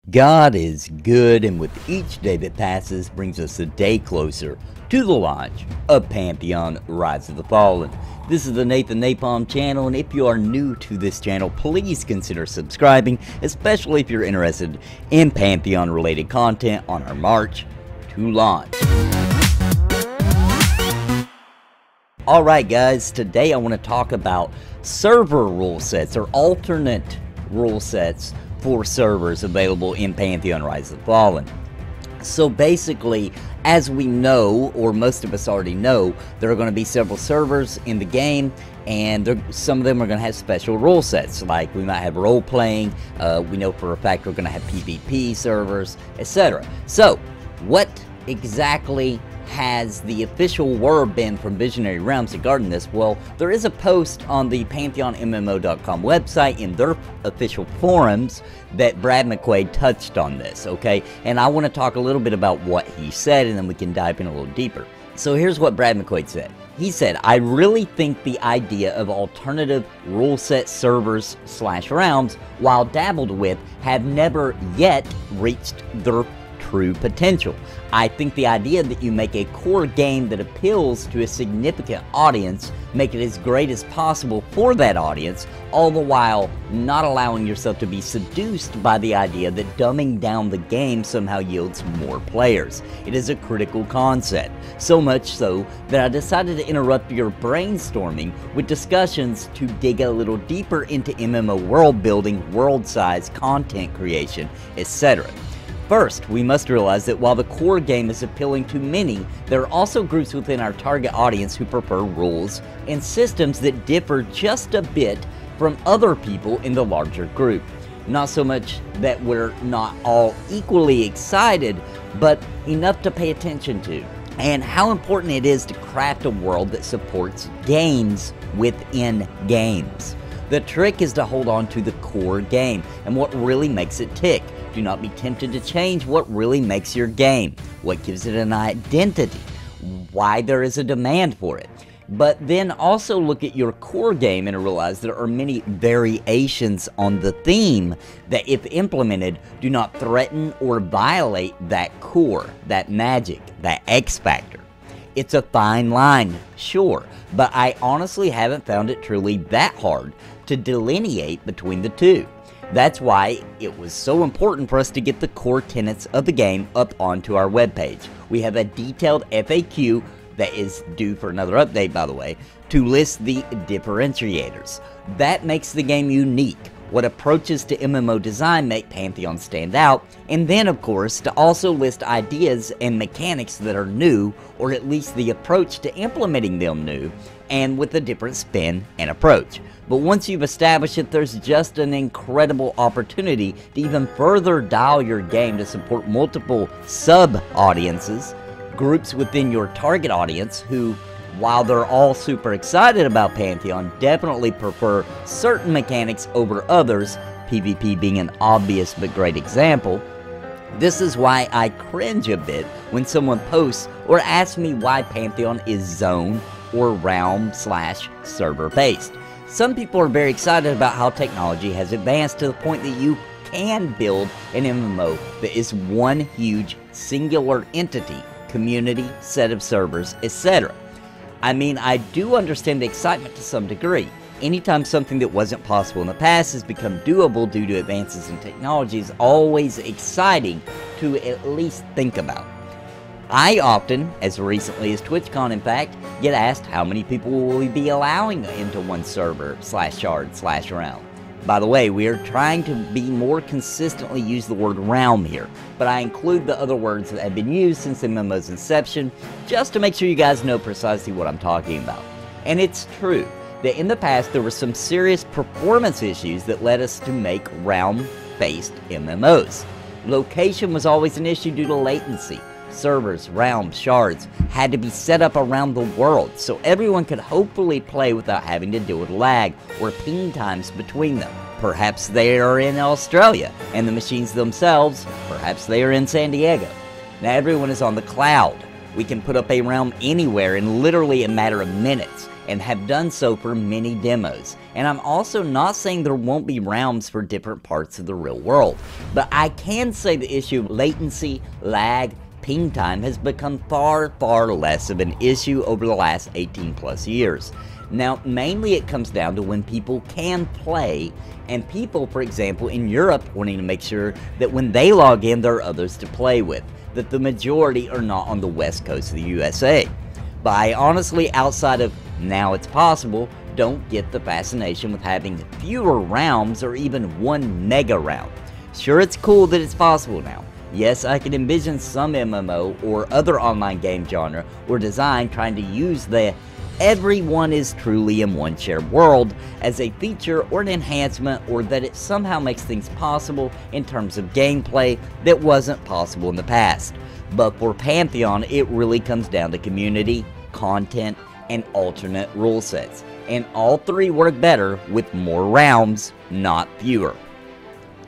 God is good, and with each day that passes brings us a day closer to the launch of Pantheon Rise of the Fallen. This is the Nathan NAPALM channel, and if you are new to this channel, please consider subscribing, especially if you're interested in Pantheon related content on our march to launch. Alright guys, today I want to talk about server rule sets or alternate rule sets for servers available in Pantheon Rise of the Fallen. So basically, as we know, or most of us already know, there are going to be several servers in the game, and some of them are going to have special rule sets. Like we might have role playing, we know for a fact we're going to have PvP servers, etc. So what exactly has the official word been from Visionary Realms regarding this? Well, there is a post on the PantheonMMO.com website in their official forums that Brad McQuaid touched on this, okay? And I want to talk a little bit about what he said, and then we can dive in a little deeper. So here's what Brad McQuaid said. He said, "I really think the idea of alternative rule set servers / realms, while dabbled with, have never yet reached their true potential. I think the idea that you make a core game that appeals to a significant audience, make it as great as possible for that audience, all the while not allowing yourself to be seduced by the idea that dumbing down the game somehow yields more players. It is a critical concept, so much so that I decided to interrupt your brainstorming with discussions to dig a little deeper into MMO world building, world size, content creation, etc. First, we must realize that while the core game is appealing to many, there are also groups within our target audience who prefer rules and systems that differ just a bit from other people in the larger group. Not so much that we're not all equally excited, but enough to pay attention to, and how important it is to craft a world that supports games within games. The trick is to hold on to the core game and what really makes it tick. Do not be tempted to change what really makes your game, what gives it an identity, why there is a demand for it. But then also look at your core game and realize there are many variations on the theme that, if implemented, do not threaten or violate that core, that magic, that X factor. It's a fine line, sure, but I honestly haven't found it truly that hard to delineate between the two. That's why it was so important for us to get the core tenets of the game up onto our webpage. We have a detailed FAQ that is due for another update, by the way, to list the differentiators. That makes the game unique, what approaches to MMO design make Pantheon stand out, and then of course to also list ideas and mechanics that are new, or at least the approach to implementing them new, and with a different spin and approach. But once you've established it, there's just an incredible opportunity to even further dial your game to support multiple sub-audiences, groups within your target audience who, while they're all super excited about Pantheon, definitely prefer certain mechanics over others, PvP being an obvious but great example. This is why I cringe a bit when someone posts or asks me why Pantheon is zone or realm / server based. Some people are very excited about how technology has advanced to the point that you can build an MMO that is one huge singular entity, community, set of servers, etc. I mean, I do understand the excitement to some degree. Anytime something that wasn't possible in the past has become doable due to advances in technology is always exciting to at least think about. I often, as recently as TwitchCon in fact, get asked how many people will we be allowing into one server / shard / realm. By the way, we are trying to be more consistently use the word realm here, but I include the other words that have been used since MMO's inception, just to make sure you guys know precisely what I'm talking about. And it's true that in the past there were some serious performance issues that led us to make realm-based MMOs. Location was always an issue due to latency. Servers, realms, shards had to be set up around the world so everyone could hopefully play without having to deal with lag or ping times between them. Perhaps they are in Australia, and the machines themselves, perhaps they are in San Diego. Now everyone is on the cloud. We can put up a realm anywhere in literally a matter of minutes, and have done so for many demos. And I'm also not saying there won't be realms for different parts of the real world, but I can say the issue of latency, lag, ping time has become far less of an issue over the last 18 plus years. Now, mainly it comes down to when people can play, and people, for example, in Europe wanting to make sure that when they log in, there are others to play with, that the majority are not on the west coast of the USA. But I honestly, outside of now it's possible, don't get the fascination with having fewer realms or even one mega realm. Sure, it's cool that it's possible now. Yes, I can envision some MMO or other online game genre or design trying to use the everyone is truly in one shared world as a feature or an enhancement, or that it somehow makes things possible in terms of gameplay that wasn't possible in the past. But for Pantheon, it really comes down to community, content, and alternate rule sets. And all three work better with more realms, not fewer.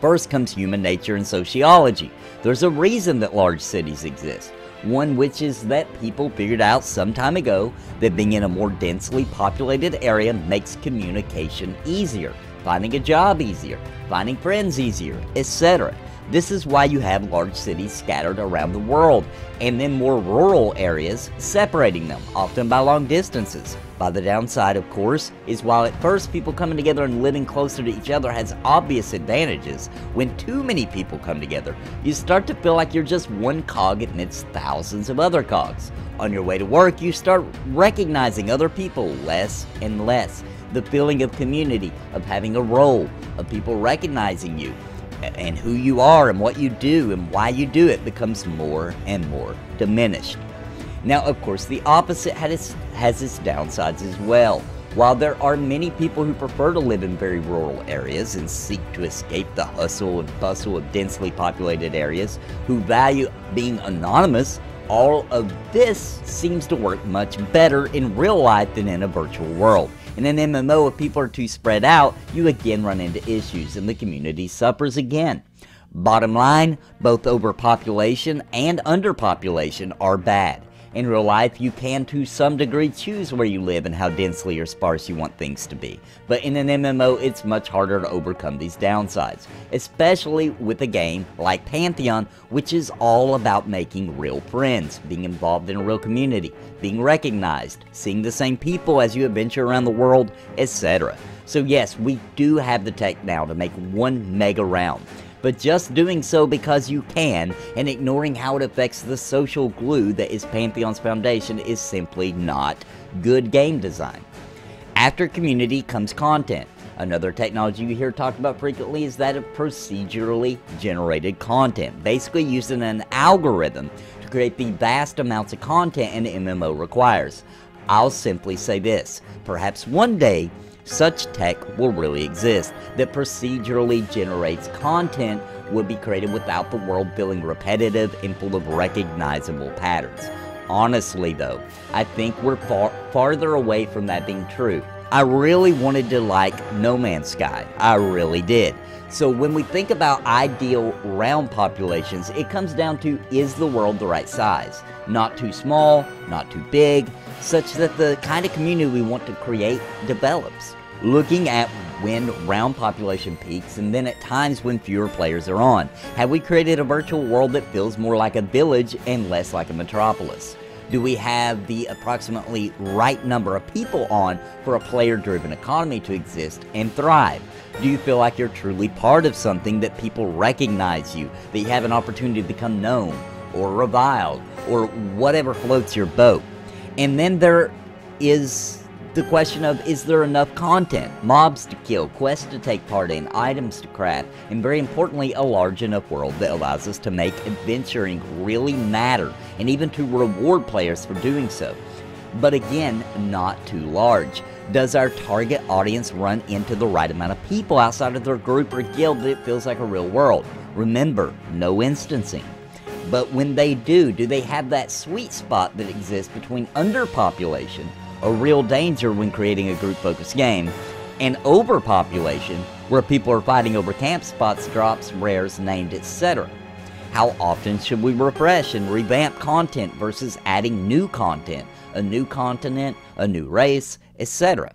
First comes human nature and sociology. There's a reason that large cities exist. One which is that people figured out some time ago that being in a more densely populated area makes communication easier, finding a job easier, finding friends easier, etc. This is why you have large cities scattered around the world, and then more rural areas separating them, often by long distances. But the downside, of course, is while at first people coming together and living closer to each other has obvious advantages, when too many people come together, you start to feel like you're just one cog amidst thousands of other cogs. On your way to work, you start recognizing other people less and less. The feeling of community, of having a role, of people recognizing you, and who you are and what you do and why you do it becomes more and more diminished. Now, of course, the opposite has its downsides as well. While there are many people who prefer to live in very rural areas and seek to escape the hustle and bustle of densely populated areas, who value being anonymous, all of this seems to work much better in real life than in a virtual world. In an MMO, if people are too spread out, you again run into issues and the community suffers again. Bottom line, both overpopulation and underpopulation are bad. In real life, you can to some degree choose where you live and how densely or sparse you want things to be. But in an MMO, it's much harder to overcome these downsides, especially with a game like Pantheon, which is all about making real friends, being involved in a real community, being recognized, seeing the same people as you adventure around the world, etc. So yes, we do have the tech now to make one mega realm. But just doing so because you can, and ignoring how it affects the social glue that is Pantheon's foundation, is simply not good game design. After community comes content. Another technology you hear talked about frequently is that of procedurally generated content, basically using an algorithm to create the vast amounts of content an MMO requires. I'll simply say this, perhaps one day, such tech will really exist, that procedurally generates content would be created without the world feeling repetitive and full of recognizable patterns. Honestly though, I think we're farther away from that being true. I really wanted to like No Man's Sky, I really did. So when we think about ideal realm populations, it comes down to, is the world the right size? Not too small, not too big, such that the kind of community we want to create develops. Looking at when realm population peaks and then at times when fewer players are on. Have we created a virtual world that feels more like a village and less like a metropolis? Do we have the approximately right number of people on for a player-driven economy to exist and thrive? Do you feel like you're truly part of something, that people recognize you, that you have an opportunity to become known or reviled or whatever floats your boat? And then there is the question of, is there enough content, mobs to kill, quests to take part in, items to craft, and very importantly, a large enough world that allows us to make adventuring really matter, and even to reward players for doing so. But again, not too large. Does our target audience run into the right amount of people outside of their group or guild that it feels like a real world? Remember, no instancing. But when they do they have that sweet spot that exists between underpopulation, a real danger when creating a group-focused game, and overpopulation, where people are fighting over camp spots, drops, rares, named, etc. How often should we refresh and revamp content versus adding new content, a new continent, a new race, etc.?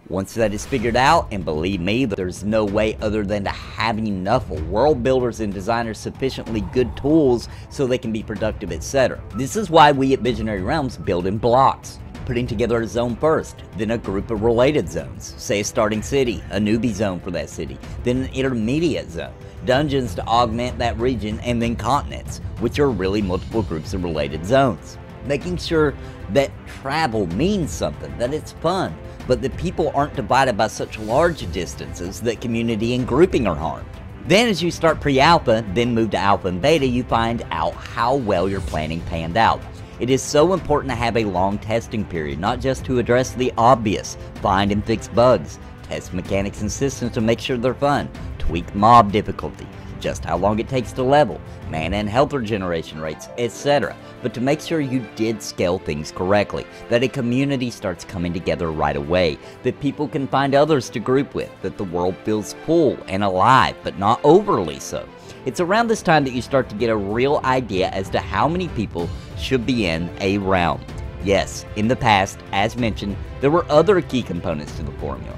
Once that is figured out, and believe me, there's no way other than to have enough world builders and designers sufficiently good tools so they can be productive, etc. This is why we at Visionary Realms build in blocks, putting together a zone first, then a group of related zones, say a starting city, a newbie zone for that city, then an intermediate zone, dungeons to augment that region, and then continents, which are really multiple groups of related zones. Making sure that travel means something, that it's fun, but that people aren't divided by such large distances that community and grouping are harmed. Then as you start pre-alpha, then move to alpha and beta, you find out how well your planning panned out. It is so important to have a long testing period, not just to address the obvious, find and fix bugs, test mechanics and systems to make sure they're fun, tweak mob difficulty, just how long it takes to level, mana and health regeneration rates, etc. But to make sure you did scale things correctly, that a community starts coming together right away, that people can find others to group with, that the world feels full and alive, but not overly so. It's around this time that you start to get a real idea as to how many people should be in a realm. Yes, in the past, as mentioned, there were other key components to the formula.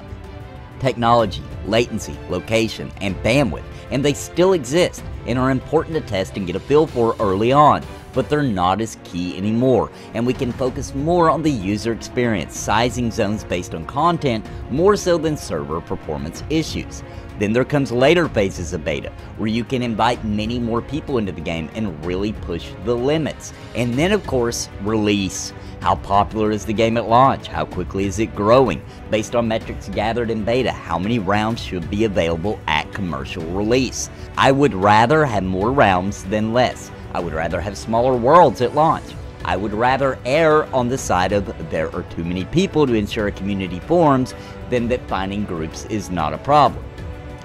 Technology, latency, location, and bandwidth, and they still exist and are important to test and get a feel for early on, but they're not as key anymore, and we can focus more on the user experience, sizing zones based on content more so than server performance issues. Then there comes later phases of beta, where you can invite many more people into the game and really push the limits. And then of course, release. How popular is the game at launch? How quickly is it growing? Based on metrics gathered in beta, how many rounds should be available at commercial release? I would rather have more rounds than less. I would rather have smaller worlds at launch. I would rather err on the side of there are too many people to ensure a community forms than that finding groups is not a problem.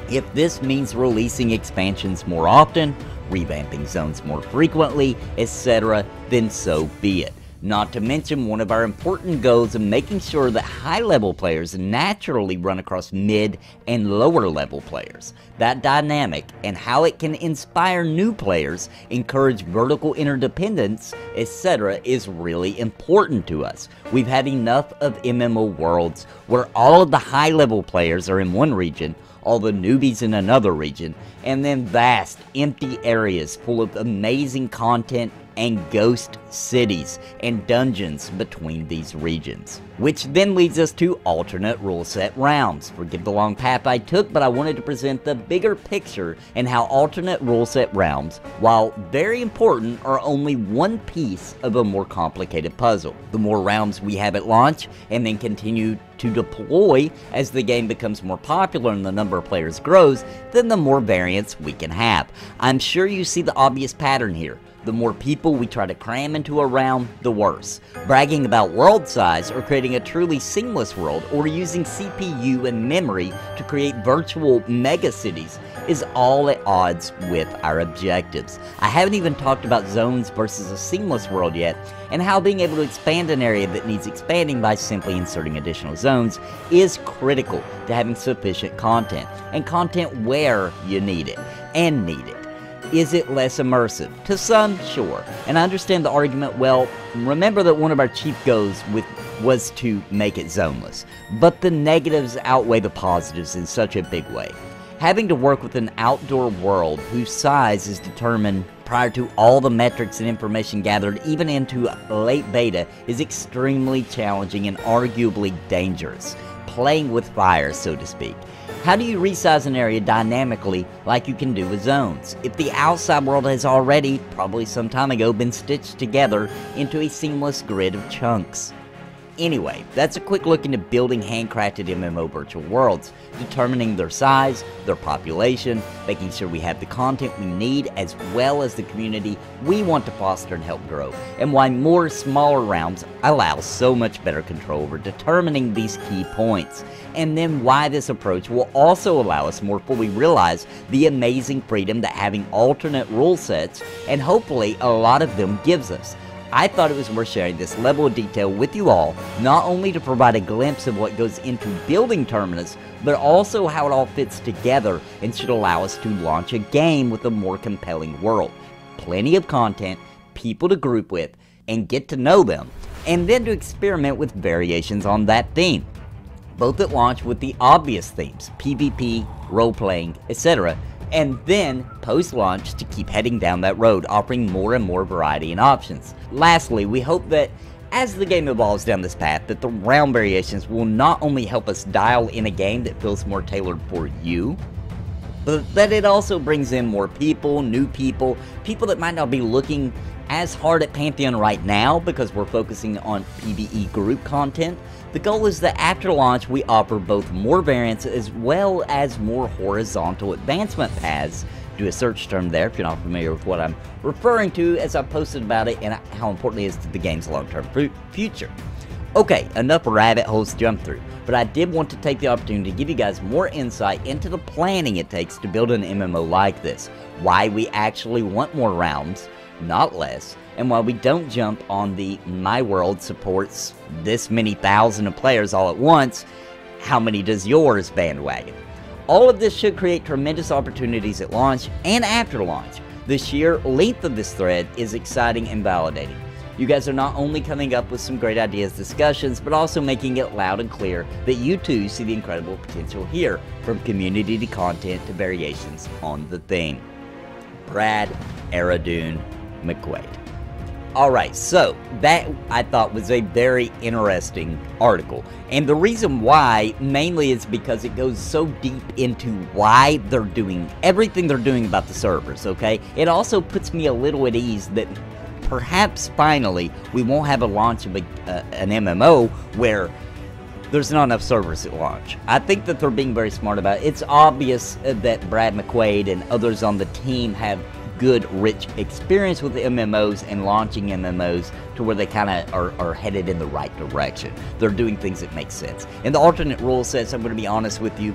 If this means releasing expansions more often, revamping zones more frequently, etc., then so be it. Not to mention one of our important goals of making sure that high-level players naturally run across mid and lower-level players. That dynamic and how it can inspire new players, encourage vertical interdependence, etc. is really important to us. We've had enough of MMO worlds where all of the high-level players are in one region, all the newbies in another region, and then vast, empty areas full of amazing content and ghost cities and dungeons between these regions. Which then leads us to alternate rule set rounds. Forgive the long path I took, but I wanted to present the bigger picture and how alternate rule set rounds, while very important, are only one piece of a more complicated puzzle. The more rounds we have at launch and then continue to deploy as the game becomes more popular and the number of players grows, then the more variance we can have. I'm sure you see the obvious pattern here. The more people we try to cram into a round, the worse. Bragging about world size or creating a truly seamless world or using CPU and memory to create virtual mega cities is all at odds with our objectives. I haven't even talked about zones versus a seamless world yet, and how being able to expand an area that needs expanding by simply inserting additional zones is critical to having sufficient content, and content where you need it, and need it. Is it less immersive? To some, sure. And I understand the argument, well, remember that one of our chief goals was to make it zoneless. But the negatives outweigh the positives in such a big way. Having to work with an outdoor world whose size is determined prior to all the metrics and information gathered even into late beta is extremely challenging and arguably dangerous. Playing with fire, so to speak. How do you resize an area dynamically like you can do with zones, if the outside world has already, probably some time ago, been stitched together into a seamless grid of chunks? Anyway, that's a quick look into building handcrafted MMO virtual worlds, determining their size, their population, making sure we have the content we need as well as the community we want to foster and help grow, and why more smaller realms allow so much better control over determining these key points, and then why this approach will also allow us more fully realize the amazing freedom that having alternate rule sets, and hopefully a lot of them, gives us. I thought it was worth sharing this level of detail with you all, not only to provide a glimpse of what goes into building Terminus, but also how it all fits together and should allow us to launch a game with a more compelling world. plenty of content, people to group with, and get to know them, and then to experiment with variations on that theme, both at launch with the obvious themes, PvP, role-playing, etc., and then post-launch to keep heading down that road, offering more and more variety and options. Lastly, we hope that as the game evolves down this path, that the round variations will not only help us dial in a game that feels more tailored for you, but that it also brings in more people, new people, people that might not be looking as hard at Pantheon right now because we're focusing on PvE group content. The goal is that after launch we offer both more variants as well as more horizontal advancement paths. Do a search term there if you're not familiar with what I'm referring to, as I posted about it and how important it is to the game's long-term future. Okay, enough rabbit holes to jump through, but I did want to take the opportunity to give you guys more insight into the planning it takes to build an MMO like this, why we actually want more rounds, not less, and why we don't jump on the my world supports this many thousand of players all at once, how many does yours bandwagon. All of this should create tremendous opportunities at launch and after launch. The sheer length of this thread is exciting and validating. You guys are not only coming up with some great ideas, discussions, but also making it loud and clear that you too see the incredible potential here, from community to content to variations on the theme. Brad Aradune McQuaid. Alright, so that I thought was a very interesting article, and the reason why mainly is because it goes so deep into why they're doing everything they're doing about the servers, okay? It also puts me a little at ease that perhaps finally we won't have a launch of an MMO where there's not enough servers at launch. I think that they're being very smart about it. It's obvious that Brad McQuaid and others on the team have good, rich experience with the MMOs and launching MMOs to where they kind of are headed in the right direction. They're doing things that make sense. In the alternate rule sets, I'm going to be honest with you,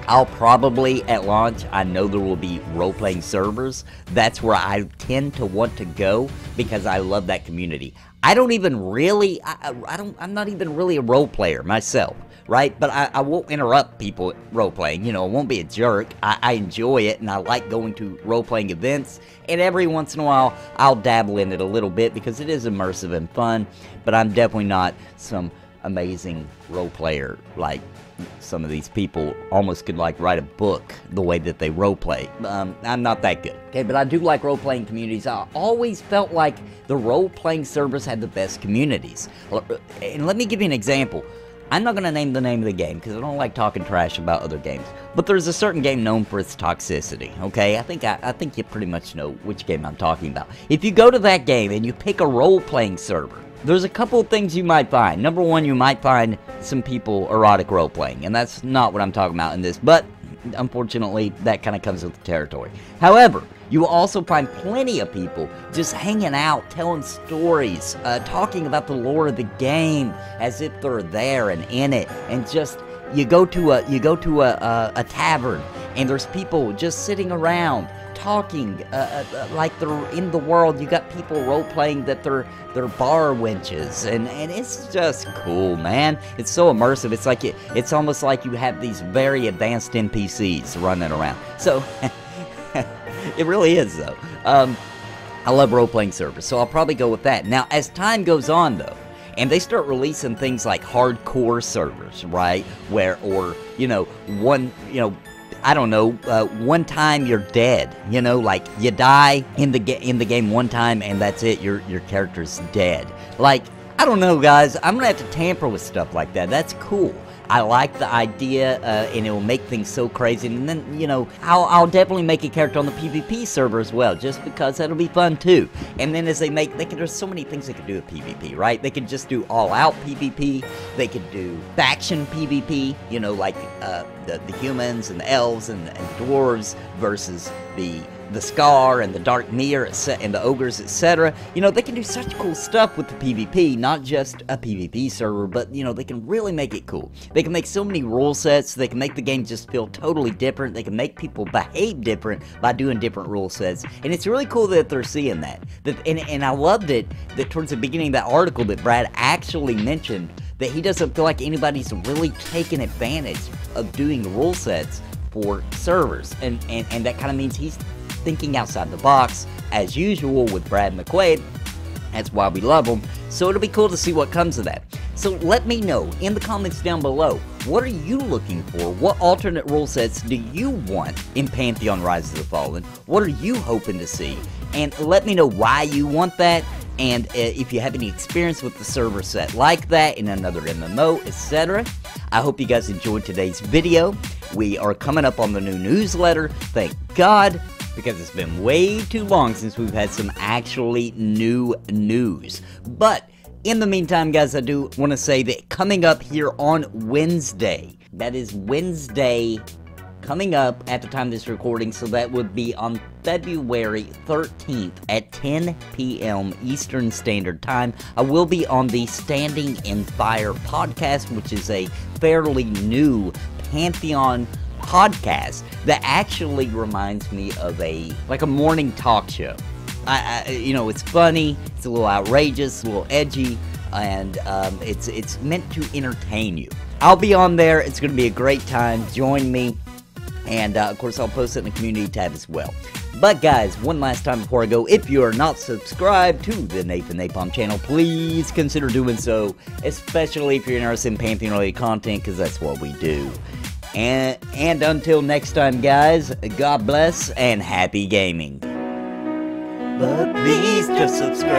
I'll probably, at launch, I know there will be role-playing servers. That's where I tend to want to go because I love that community. I don't even really, I'm not even really a role player myself, right? But I won't interrupt people role-playing, you know, I won't be a jerk. I enjoy it, and I like going to role-playing events, and every once in a while, I'll dabble in it a little bit because it is immersive and fun, but I'm definitely not some amazing role player like some of these people almost could like write a book the way that they role play. I'm not that good, okay, but I do like role playing communities. I always felt like the role playing servers had the best communities. And let me give you an example. I'm not going to name the name of the game because I don't like talking trash about other games, but there's a certain game known for its toxicity, okay? I think you pretty much know which game I'm talking about. If you go to that game and you pick a role playing server, there's a couple of things you might find. Number one, you might find some people erotic role-playing, and that's not what I'm talking about in this, but unfortunately, that kind of comes with the territory. However, you will also find plenty of people just hanging out, telling stories, talking about the lore of the game as if they're there and in it, and just, you go to a tavern, and there's people just sitting around, talking like they're in the world. You got people role-playing that they're bar wenches, and it's just cool, man. It's so immersive. It's like it's almost like you have these very advanced NPCs running around. So it really is, though. I love role-playing servers, so I'll probably go with that. Now, as time goes on, though, and they start releasing things like hardcore servers, right? Or I don't know, one time you're dead, you know, like you die in the game one time and that's it, your character's dead. Like, I don't know, guys, I'm gonna have to tamper with stuff like that. That's cool. I like the idea, and it will make things so crazy. And then, you know, I'll definitely make a character on the PvP server as well, just because that'll be fun too. And then as there's so many things they could do with PvP, right? They could just do all-out PvP. They could do faction PvP, you know, like the humans and the elves and dwarves versus the Scar and the Dark Mirror and the Ogres, etc. You know, they can do such cool stuff with the PvP, not just a PvP server, but, you know, they can really make it cool. They can make so many rule sets, they can make the game just feel totally different, they can make people behave different by doing different rule sets, and it's really cool that they're seeing that. And I loved it that towards the beginning of that article that Brad actually mentioned that he doesn't feel like anybody's really taking advantage of doing rule sets for servers, and that kind of means he's thinking outside the box, as usual with Brad McQuaid. That's why we love him. So it'll be cool to see what comes of that. So let me know in the comments down below, what are you looking for? What alternate rule sets do you want in Pantheon Rise of the Fallen? What are you hoping to see? And let me know why you want that, and if you have any experience with the server set like that in another MMO, etc. I hope you guys enjoyed today's video. We are coming up on the new newsletter, thank God, because it's been way too long since we've had some actually new news. But in the meantime, guys, I do want to say that coming up here on Wednesday, that is Wednesday coming up at the time of this recording, so that would be on February 13th at 10 p.m. Eastern Standard Time. I will be on the Standing in Fire podcast, which is a fairly new Pantheon podcast that actually reminds me of a morning talk show. You know, it's funny, it's a little outrageous, a little edgy, and it's meant to entertain you. I'll be on there. It's going to be a great time. Join me. And, of course, I'll post it in the community tab as well. But, guys, one last time before I go, if you are not subscribed to the Nathan NAPALM channel, please consider doing so, especially if you're interested in Pantheon-related content, because that's what we do. And until next time, guys, God bless and happy gaming. But please just subscribe.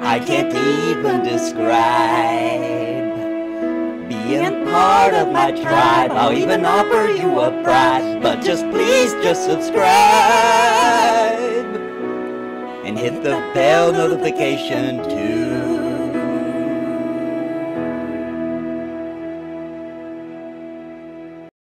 I can't even describe being part of my tribe. I'll even offer you a prize, but just please just subscribe and hit the bell notification too.